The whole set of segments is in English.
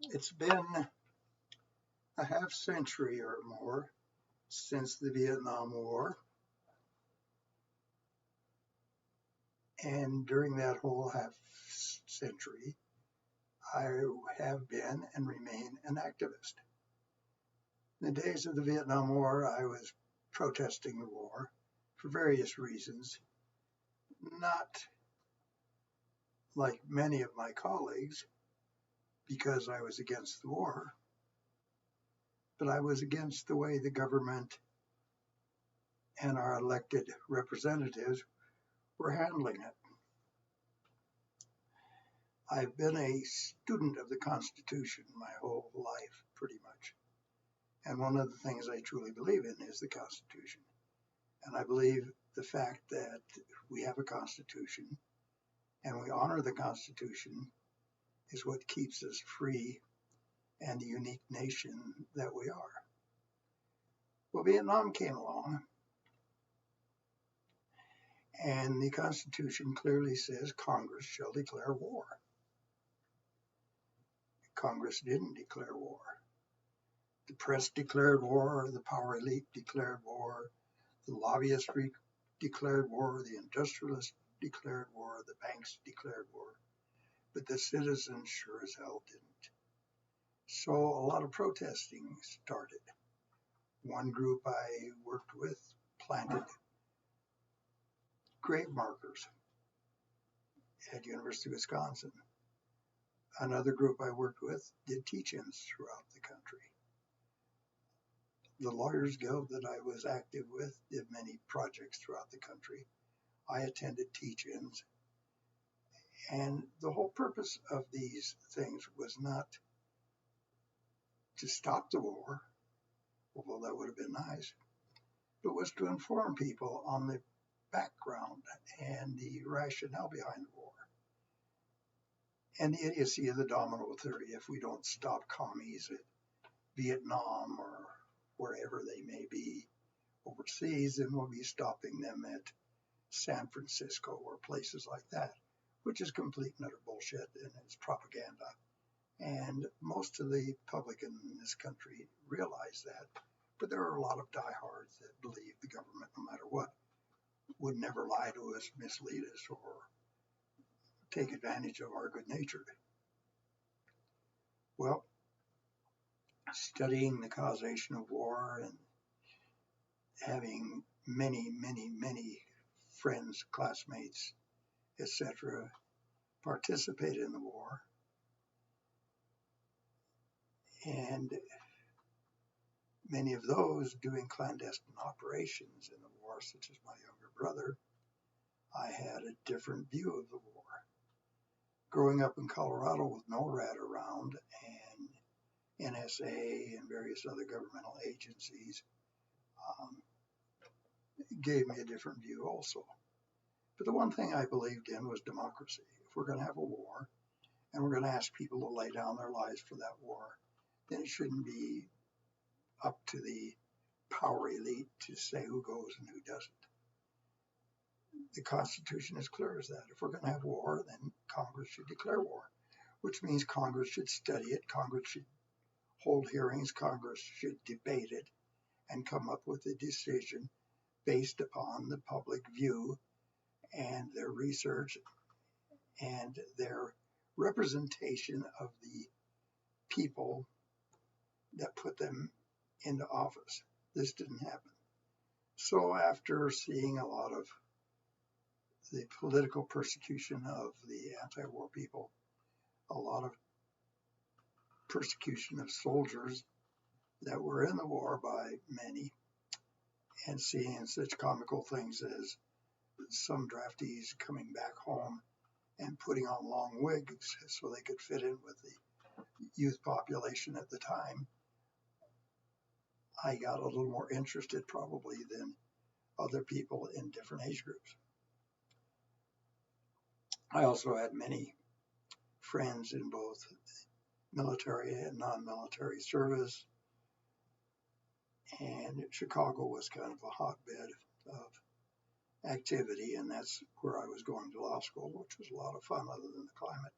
It's been a half century or more since the Vietnam War, and during that whole half century, I have been and remain an activist. In the days of the Vietnam War, I was protesting the war for various reasons, not like many of my colleagues because I was against the war, but I was against the way the government and our elected representatives were handling it. I've been a student of the Constitution my whole life, pretty much. And one of the things I truly believe in is the Constitution. And I believe the fact that we have a Constitution and we honor the Constitution is what keeps us free and the unique nation that we are. Well, Vietnam came along, and the Constitution clearly says Congress shall declare war. Congress didn't declare war. The press declared war, the power elite declared war, the lobbyists declared war, the industrialists declared war, the banks declared war, but the citizens sure as hell didn't. So a lot of protesting started. One group I worked with planted grave markers at University of Wisconsin. Another group I worked with did teach-ins throughout the country. The Lawyers Guild that I was active with did many projects throughout the country. I attended teach-ins. And the whole purpose of these things was not to stop the war, although that would have been nice, but was to inform people on the background and the rationale behind the war. And the idiocy of the domino theory: if we don't stop commies at Vietnam or wherever they may be overseas, then we'll be stopping them at San Francisco or places like that, which is complete and utter bullshit, and it's propaganda. And most of the public in this country realize that, but there are a lot of diehards that believe the government, no matter what, would never lie to us, mislead us, or take advantage of our good nature. Well, studying the causation of war and having many friends, classmates, etc., participate in the war, and many of those doing clandestine operations in the war, such as my younger brother, I had a different view of the war. Growing up in Colorado with NORAD around and NSA and various other governmental agencies gave me a different view also. But the one thing I believed in was democracy. If we're going to have a war and we're going to ask people to lay down their lives for that war, then it shouldn't be up to the power elite to say who goes and who doesn't. The Constitution is clear as that. If we're going to have war, then Congress should declare war, which means Congress should study it, Congress should hold hearings, Congress should debate it, and come up with a decision based upon the public view and their research and their representation of the people that put them into office. This didn't happen. So after seeing a lot of the political persecution of the anti-war people, a lot of persecution of soldiers that were in the war by many, and seeing such comical things as some draftees coming back home and putting on long wigs so they could fit in with the youth population at the time, I got a little more interested probably than other people in different age groups. I also had many friends in both military and non-military service, and Chicago was kind of a hotbed of activity, and that's where I was going to law school, which was a lot of fun other than the climate.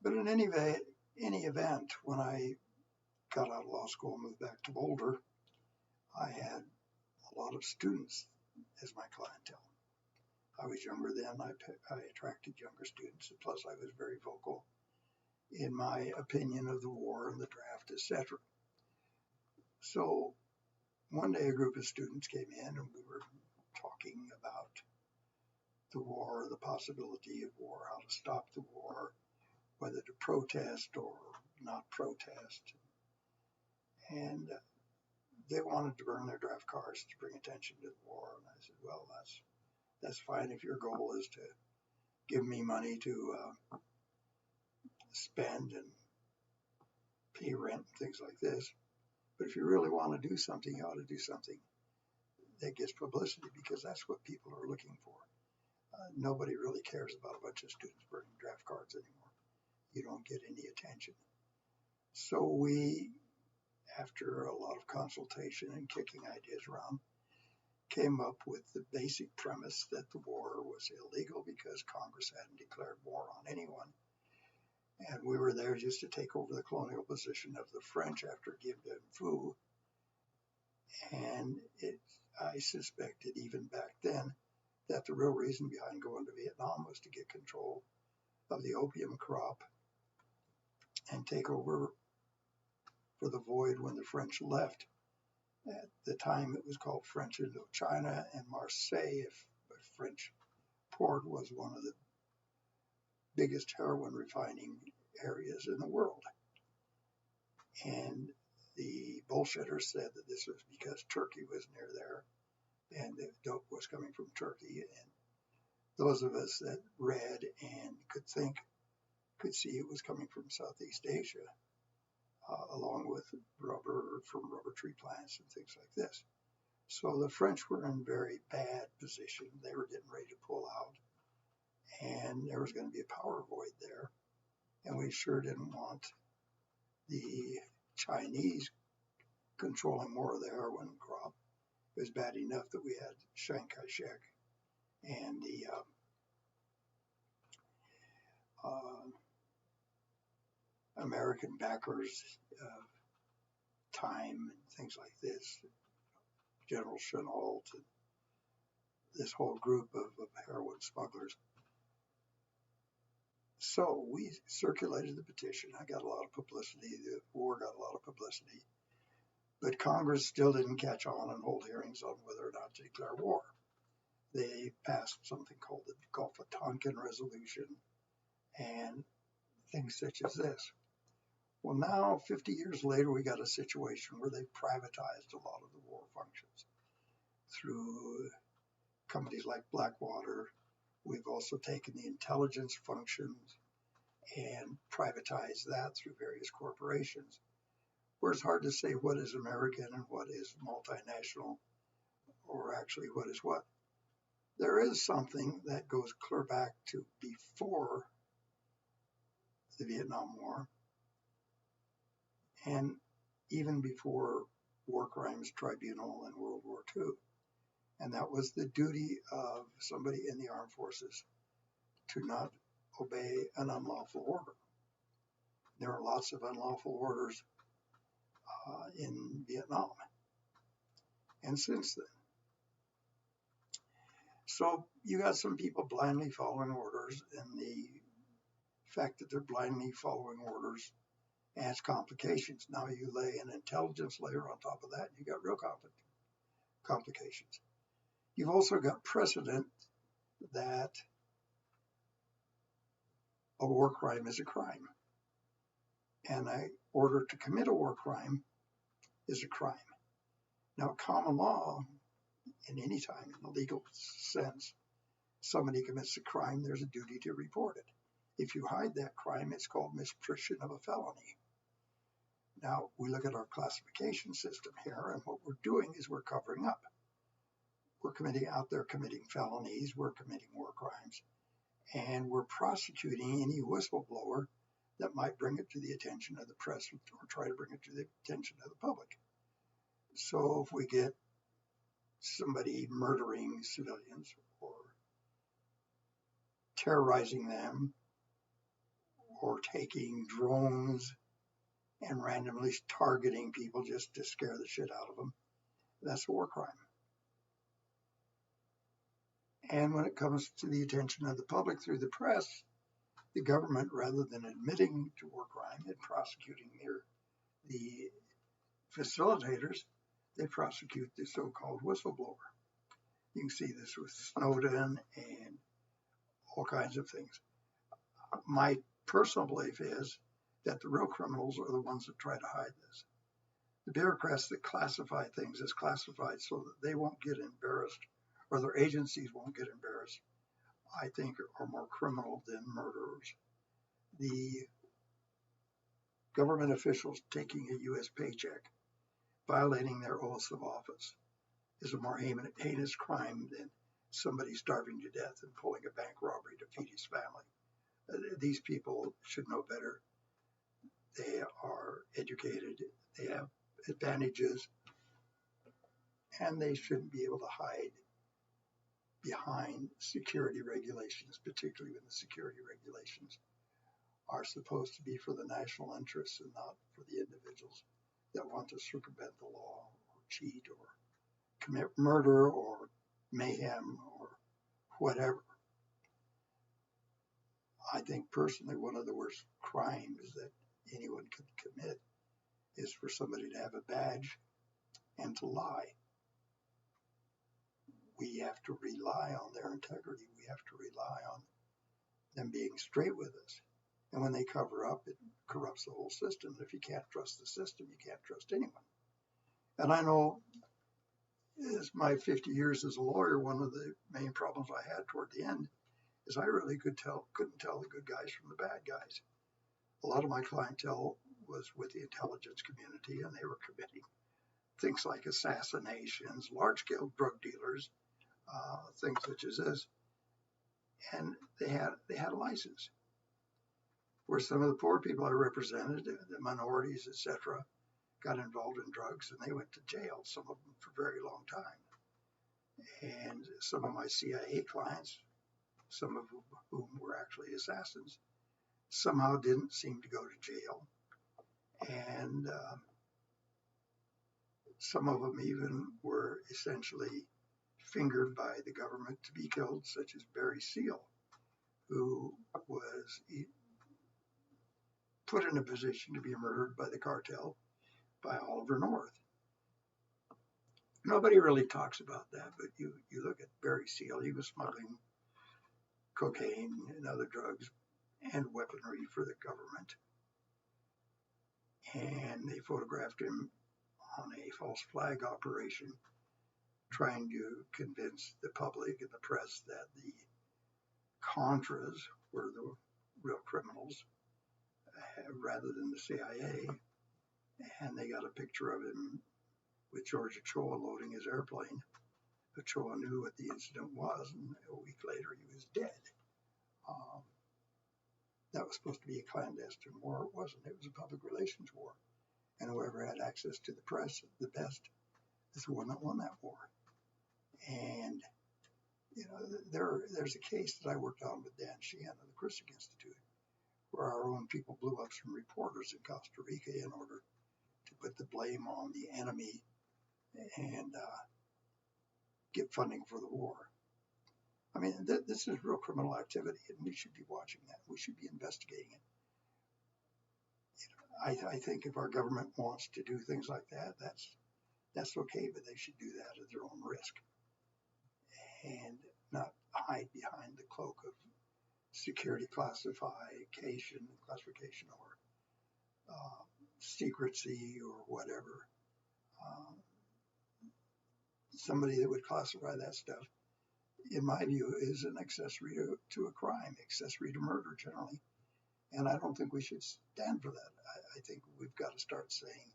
But in any any event, when I got out of law school and moved back to Boulder, I had a lot of students as my clientele. I was younger then. I attracted younger students, and plus I was very vocal in my opinion of the war and the draft, etc. So one day a group of students came in and we were talking about the war, the possibility of war, how to stop the war, whether to protest or not protest. And they wanted to burn their draft cards to bring attention to the war. And I said, well, that's fine if your goal is to give me money to spend and pay rent and things like this. But if you really want to do something, you ought to do something that gets publicity, because that's what people are looking for. Nobody really cares about a bunch of students burning draft cards anymore. You don't get any attention. So we, after a lot of consultation and kicking ideas around, came up with the basic premise that the war was illegal because Congress hadn't declared war on anyone. And we were there just to take over the colonial position of the French after Dien Phu. And I suspected even back then that the real reason behind going to Vietnam was to get control of the opium crop and take over for the void when the French left. At the time, it was called French Indochina, and Marseille, a French port, was one of the biggest heroin refining areas in the world. And the bullshitters said that this was because Turkey was near there and the dope was coming from Turkey. And those of us that read and could think could see it was coming from Southeast Asia, along with rubber from rubber tree plants and things like this. So the French were in very bad position. They were getting ready to pull out, and there was going to be a power void there. And we sure didn't want the Chinese controlling more of the heroin crop. It was bad enough that we had Chiang Kai-shek and the American backers of time and things like this, General Chennault, and this whole group of heroin smugglers. So we circulated the petition. I got a lot of publicity. The war got a lot of publicity. But Congress still didn't catch on and hold hearings on whether or not to declare war. They passed something called the Gulf of Tonkin Resolution and things such as this. Well, now, 50 years later, we got a situation where they've privatized a lot of the war functions through companies like Blackwater. We've also taken the intelligence functions and privatized that through various corporations, where it's hard to say what is American and what is multinational, or actually what is what. There is something that goes clear back to before the Vietnam War, and even before War Crimes Tribunal and World War II. And that was the duty of somebody in the armed forces to not obey an unlawful order. There are lots of unlawful orders in Vietnam and since then. So you got some people blindly following orders, and the fact that they're blindly following orders adds complications. Now you lay an intelligence layer on top of that, and you got real complications. You've also got precedent that a war crime is a crime, and an order to commit a war crime is a crime. Now, common law, in any time, in a legal sense, somebody commits a crime, there's a duty to report it. If you hide that crime, it's called misprision of a felony. Now, we look at our classification system here, and what we're doing is we're covering up. We're committing felonies, we're committing war crimes, and we're prosecuting any whistleblower that might bring it to the attention of the press or try to bring it to the attention of the public. So if we get somebody murdering civilians or terrorizing them or taking drones and randomly targeting people just to scare the shit out of them. That's a war crime. And when it comes to the attention of the public through the press, the government, rather than admitting to war crime and prosecuting the facilitators, they prosecute the so-called whistleblower. You can see this with Snowden and all kinds of things. My personal belief is that the real criminals are the ones that try to hide this. The bureaucrats that classify things as classified so that they won't get embarrassed or their agencies won't get embarrassed, I think are more criminal than murderers. The government officials taking a U.S. paycheck, violating their oaths of office, is a more heinous crime than somebody starving to death and pulling a bank robbery to feed his family. These people should know better. They are educated, they have advantages, and they shouldn't be able to hide behind security regulations, particularly when the security regulations are supposed to be for the national interests and not for the individuals that want to circumvent the law or cheat or commit murder or mayhem or whatever. I think personally one of the worst crimes that anyone could commit is for somebody to have a badge and to lie. We have to rely on their integrity. We have to rely on them being straight with us. And when they cover up, it corrupts the whole system. If you can't trust the system, you can't trust anyone. And I know, as my 50 years as a lawyer, one of the main problems I had toward the end is I really couldn't tell the good guys from the bad guys. A lot of my clientele was with the intelligence community, and they were committing things like assassinations, large-scale drug dealers, things such as this, and they had a license. Where some of the poor people I represented, the minorities, etc., got involved in drugs and they went to jail, some of them for a very long time. And some of my CIA clients, some of whom were actually assassins, somehow didn't seem to go to jail. And some of them even were essentially fingered by the government to be killed, such as Barry Seal, who was put in a position to be murdered by the cartel by Oliver North. Nobody really talks about that, but you look at Barry Seal, he was smuggling cocaine and other drugs and weaponry for the government. And they photographed him on a false flag operation, trying to convince the public and the press that the Contras were the real criminals rather than the CIA. And they got a picture of him with George Ochoa loading his airplane. Ochoa knew what the incident was, and a week later he was dead. That was supposed to be a clandestine war. It wasn't. It was a public relations war. And whoever had access to the press the best is the one that won that war. And you know, there's a case that I worked on with Dan Sheehan of the Christian Institute, where our own people blew up some reporters in Costa Rica in order to put the blame on the enemy and get funding for the war. I mean, this is real criminal activity, and we should be watching that. We should be investigating it. You know, I think if our government wants to do things like that, that's okay, but they should do that at their own risk and not hide behind the cloak of security classification or secrecy or whatever. Somebody that would classify that stuff, in my view, is an accessory to a crime, accessory to murder generally. And I don't think we should stand for that. I think we've got to start saying,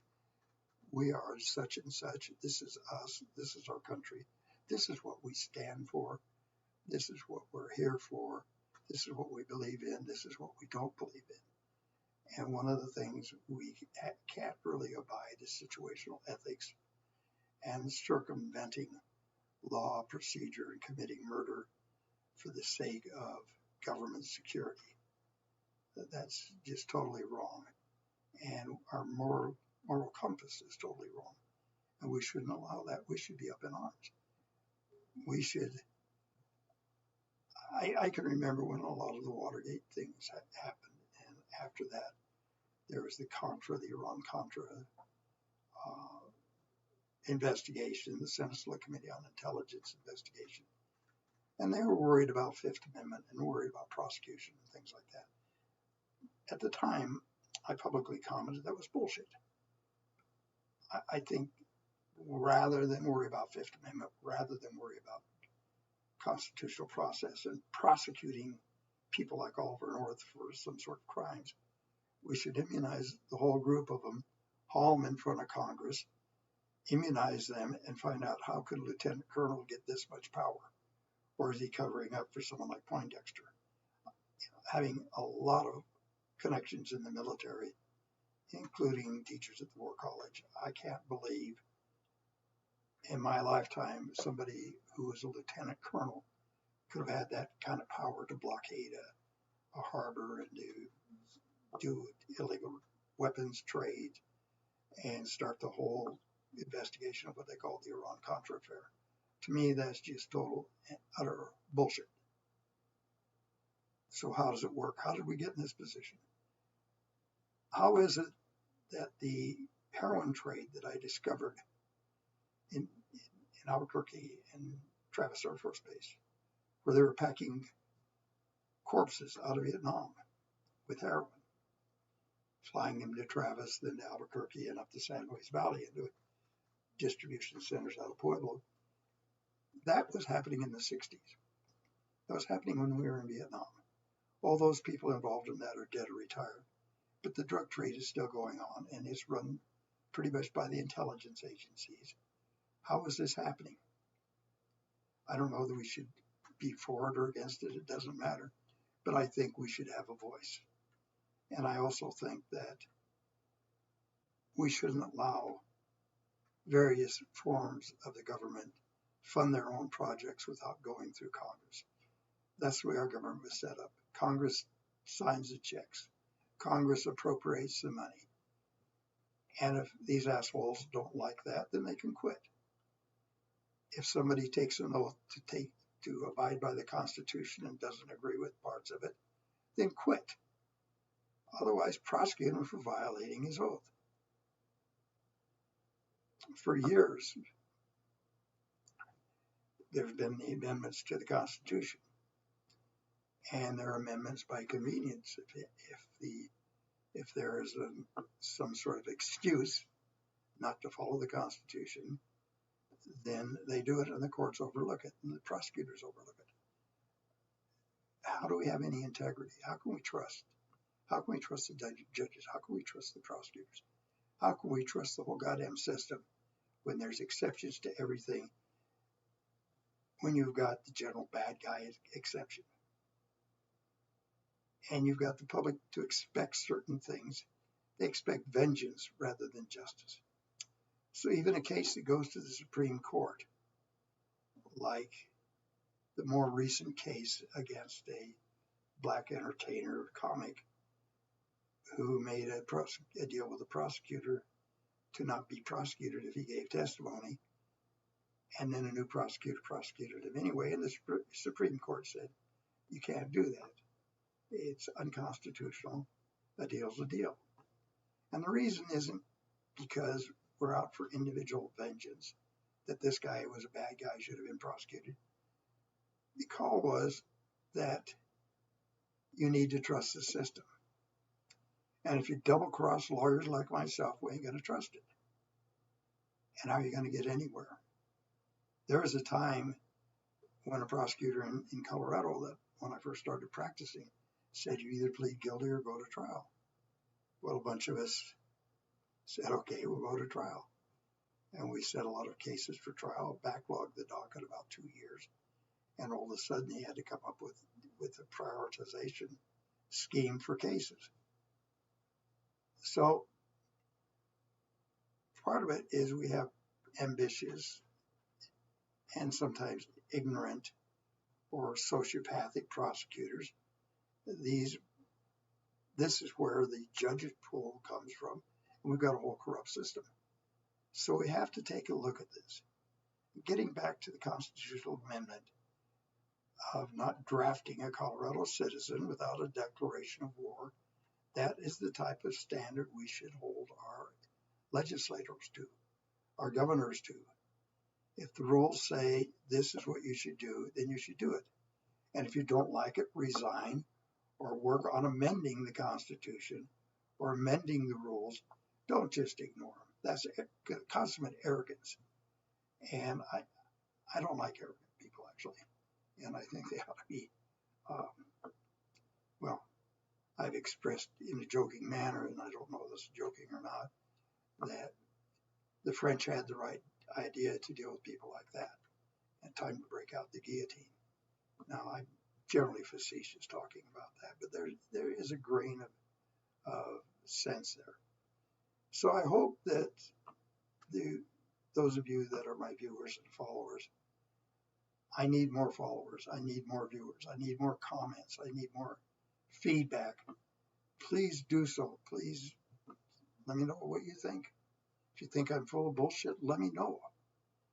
we are such and such, this is us, this is our country, this is what we stand for, this is what we're here for, this is what we believe in, this is what we don't believe in. And one of the things we can't really abide is situational ethics and circumventing law, procedure, and committing murder for the sake of government security. That's just totally wrong. And our moral compass is totally wrong. And we shouldn't allow that. We should be up in arms. We should. I can remember when a lot of the Watergate things happened. And after that, there was the Iran-Contra investigation, the Senate Select Committee on Intelligence investigation. And they were worried about Fifth Amendment and worried about prosecution and things like that. At the time, I publicly commented that was bullshit. I think rather than worry about Fifth Amendment, rather than worry about constitutional process and prosecuting people like Oliver North for some sort of crimes, we should immunize the whole group of them, haul them in front of Congress, immunize them, and find out how could a lieutenant colonel get this much power? Or is he covering up for someone like Poindexter? Having a lot of connections in the military, including teachers at the War College, I can't believe in my lifetime somebody who was a lieutenant colonel could have had that kind of power to blockade a harbor and to do illegal weapons trade and start the whole investigation of what they call the Iran-Contra affair. To me, that's just total and utter bullshit. So how does it work? How did we get in this position? How is it that the heroin trade that I discovered in Albuquerque and Travis Air Force Base, where they were packing corpses out of Vietnam with heroin, flying them to Travis, then to Albuquerque and up the San Luis Valley into distribution centers out of Pueblo. That was happening in the 60s. That was happening when we were in Vietnam. All those people involved in that are dead or retired. But the drug trade is still going on and is run pretty much by the intelligence agencies. How is this happening? I don't know that we should be for it or against it. It doesn't matter. But I think we should have a voice. And I also think that we shouldn't allow various forms of the government fund their own projects without going through Congress. That's the way our government was set up. Congress signs the checks. Congress appropriates the money. And if these assholes don't like that, then they can quit. If somebody takes an oath to abide by the Constitution and doesn't agree with parts of it, then quit. Otherwise, prosecute him for violating his oath. For years, there have been the amendments to the Constitution, and there are amendments by convenience. If there is some sort of excuse not to follow the Constitution, then they do it and the courts overlook it and the prosecutors overlook it. How do we have any integrity? How can we trust? How can we trust the judges? How can we trust the prosecutors? How can we trust the whole goddamn system when there's exceptions to everything? When you've got the general bad guy exception, and you've got the public to expect certain things, they expect vengeance rather than justice. So even a case that goes to the Supreme Court, like the more recent case against a black entertainer comic who made a deal with a prosecutor to not be prosecuted if he gave testimony, and then a new prosecutor prosecuted him anyway, and the Supreme Court said, you can't do that. It's unconstitutional. A deal's a deal. And the reason isn't because we're out for individual vengeance, that this guy was a bad guy, should have been prosecuted. The call was that you need to trust the system. And if you double-cross lawyers like myself, we ain't going to trust it. And how are you going to get anywhere? There was a time when a prosecutor in Colorado, that when I first started practicing, said you either plead guilty or go to trial. Well, a bunch of us said, okay, we'll go to trial. And we set a lot of cases for trial, backlogged the docket about 2 years. And all of a sudden he had to come up with a prioritization scheme for cases. So part of it is we have ambitious and sometimes ignorant or sociopathic prosecutors. These this is where the judge's pull comes from, and we've got a whole corrupt system. So we have to take a look at this. Getting back to the constitutional amendment of not drafting a Colorado citizen without a declaration of war, that is the type of standard we should hold our legislators to, our governors to. If the rules say this is what you should do, then you should do it. And if you don't like it, resign or work on amending the Constitution or amending the rules. Don't just ignore them. That's consummate arrogance. And I don't like arrogant people, actually. And I think they ought to be, well, I've expressed in a joking manner, and I don't know if this is joking or not, that the French had the right idea to deal with people like that, and time to break out the guillotine. Now, I'm generally facetious talking about that, but there is a grain of sense there. So I hope that those of you that are my viewers and followers, I need more followers, I need more viewers, I need more comments, I need more feedback. Please do so. Please let me know what you think. If you think I'm full of bullshit, let me know.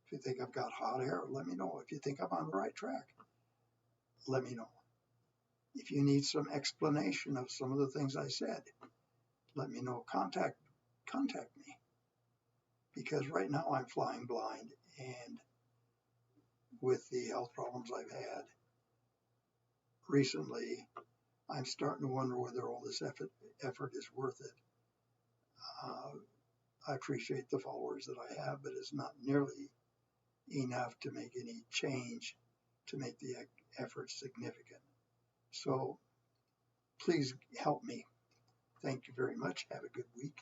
If you think I've got hot air, let me know. If you think I'm on the right track, let me know. If you need some explanation of some of the things I said, let me know. Contact me. Because right now I'm flying blind, and with the health problems I've had recently, I'm starting to wonder whether all this effort is worth it. I appreciate the followers that I have, but it's not nearly enough to make any change to make the effort significant. So please help me. Thank you very much. Have a good week.